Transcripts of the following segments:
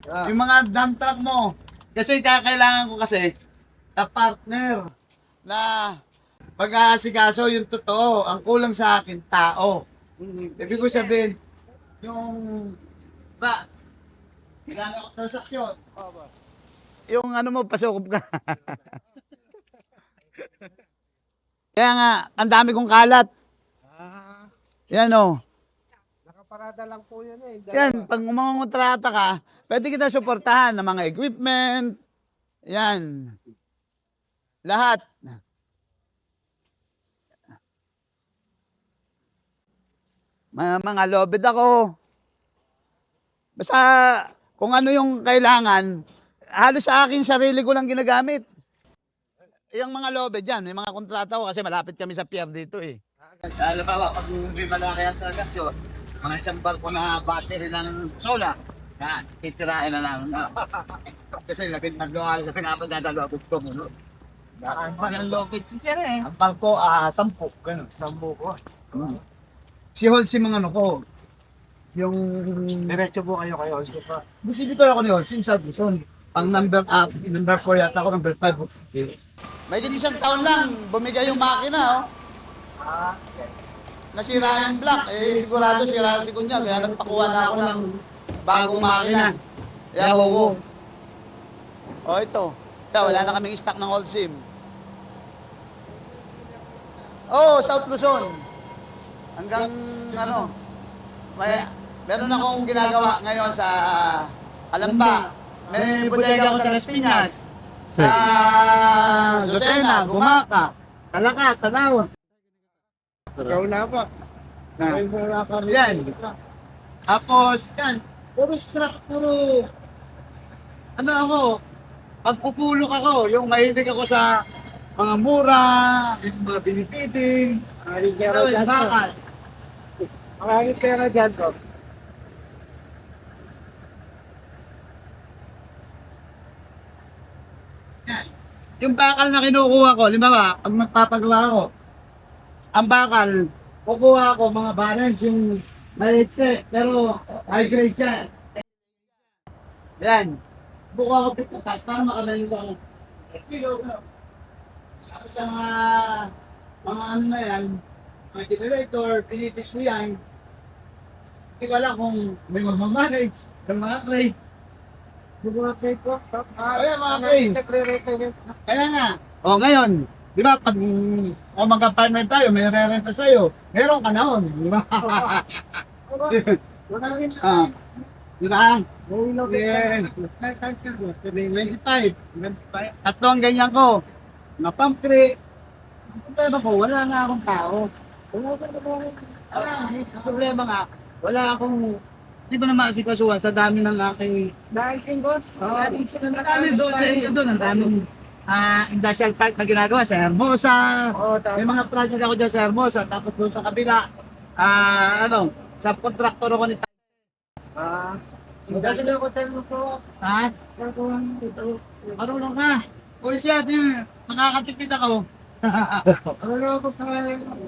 Yung mga dump truck mo. Kasi kakailangan ko kasi na partner na pag-aasikaso yung totoo. Ang kulang sa akin, tao. Ibig ko sabihin, yung ba, kailangan ko transaksyon. Yung ano mo, pasukop ka. Kaya nga, ang dami kong kalat. Ah, Yan o. nakaparada lang po yan eh. Yan, pag umangontrata ka, pwede kita suportahan ng mga equipment. Yan. Lahat. Mga lobid ako. Basta kung ano yung kailangan, halos sa akin sarili ko lang ginagamit. Yung mga lobid dyan, may mga kontrata ko kasi malapit kami sa pier dito eh. Alam mo, pag may malaki ang transaksyon, mga isang barko na battery ng solar, yan, titirahin na lang. Kasi labing-apat na dalawang ko mo. Ang palang lobit si Sir eh. Ang barko, 10, ganun. 10 ko. Si Holcim ang ano ko, yung... Diretso po kayo kayo. Sige pa. Distributor ako ni Holcim sa Luzon. Pang number 4 yata ako, number 5. May isang taon lang, bumigay yung makina, oh. Ah, okay. Nasira yung block, eh sigurado sira si Kunya, kaya nagpakuha na ako ng bagong makina. Kaya oo. O ito, wala na kaming stock ng Holcim. Oh, South Luzon. Hanggang ano, meron akong ginagawa ngayon sa Alamba. May bodega ako sa Las Piñas. Sa Lucena, Gumaca, Talaca, Tanaw. Ikaw na pa. Ay, wala ka rin. Yan. Tapos, yan. Puro strap, puro... Ano ako? Pagpupulok ako. Yung mahilig ako sa mga mura, yung mga binibiting. Maraming pera dyan. Bakal. Maraming pera dyan ko. Yan. Yung bakal na kinukuha ko, limbawa, pag magpapagawa ako, ang bakal, kukuha ako mga balance yung malikse, pero high grade ka. Yan. Bukuha ko pitatas para makalayo ko. Tapos sa mga ano na yan, mga generator, pinipit ko yan. Hindi ko alam kung may magmamanage ng mga crate. Mga pay po. Kaya mga crate. Nagre-rate yun. Kaya nga. O ngayon, di ba pag o magka-partner tayo, may re-renta sa'yo, meron ka na hon. Di ba? Wala rin. Di ba? May ilaw Yeah. ka. 25. Tatlong ganyan ko. Mga pump crate. Ang problema ko, wala na akong tao. Wala ka na ba? Wala, ang problema nga, wala akong, hindi ko na maasikasuhan sa dami ng aking, Dahil king boss. Dahil sila ang dami doon sa inyo doon, ang daming industrial park na ginagawa sa Hermosa. Oo, May tama. mga project ako dyan sa Hermosa, tapos doon sa kabila, sa contractor ako ni Ah. Dati na ako tayo mo po. ha? Marunong ka. O siya, makakatipid ako. Ano na ako sa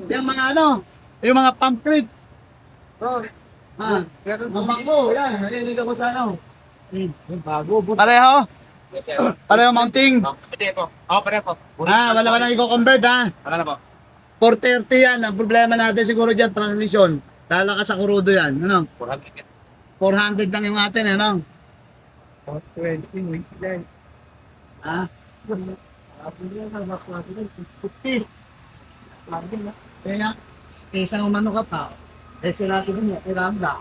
Yung mga yung mga pump crate. Oh, Pero mabakbo, yan, narinig ako sa ano. yung bago. Pareho? Yes, sir. Pareho mounting? Pwede po. Oo, pareho po. Wala i-convert ha. Wala na po. 430 yan. Ang problema natin siguro dyan, transmission. Talaga sa kurudo yan. Ano? 400. 400 lang yung atin, ano? 20, lang. Ha? Sabi niya, nabak natin. 50. Kaya, isang umano ka pa. Eh sila siguro niya, iranda.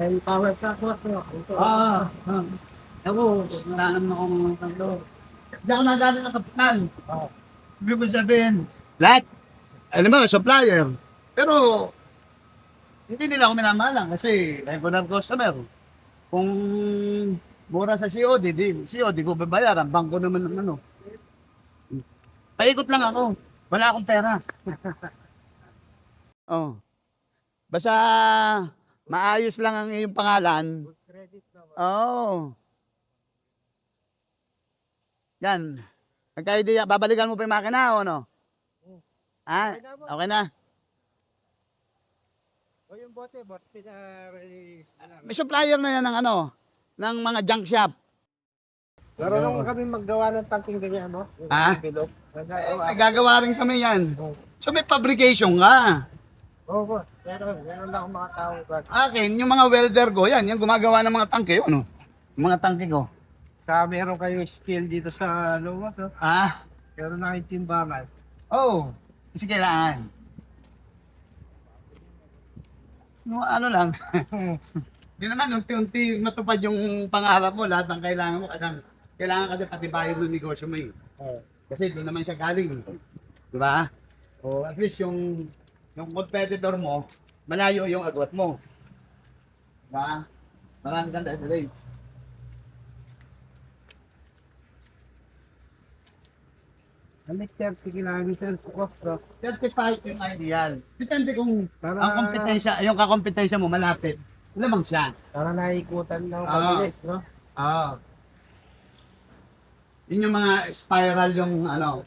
May power truck ko. Ito. Ako, wala naman akong ano. Hindi ako nadali ng kapitan. Ibig ko sabihin, lahat, alam mo, supplier. Pero, hindi nila ako minamalang kasi regular customer. Kung mura sa COD, COD ko babayaran. Bangko naman ng ano. Paikot lang ako. Wala akong pera. Oh. Basta maayos lang ang iyong pangalan. Credit na ba? Oo. Yan. Nagka-idea, babalikan mo pa yung makina o ano? Ah, okay na. O yung bote, bote na-release. May supplier na yan ng ano, ng mga junk shop. Marunong kami maggawa ng tangking ganyan, no? Ah? Bilog. May gagawa rin kami yan. So may fabrication ka. Oo po. Meron lang akong mga tao. Akin, yung mga welder ko, yan, yung gumagawa ng mga tangke, ano? Yung mga tangke ko. Saka meron kayong skill dito sa luwas, no? Ah? Meron na kayong timbangan. Oo. Kasi kailangan. No, ano lang. Di naman, unti-unti matupad yung pangarap mo, lahat ng kailangan mo. Kailangan kasi patibayin ng negosyo mo eh. Kasi doon naman siya galing. Di ba? O at least yung competitor mo, malayo yung agwat mo. Di ba? Maraming ganda ito. At least 30 kilometers po. 35 yung ideal. Depende kung Para- ang kompetensya, yung kakompetensya mo malapit. Lamang siya. Para naikutan ng Ah. mabilis, no? Oo. Yun yung mga spiral yung ano,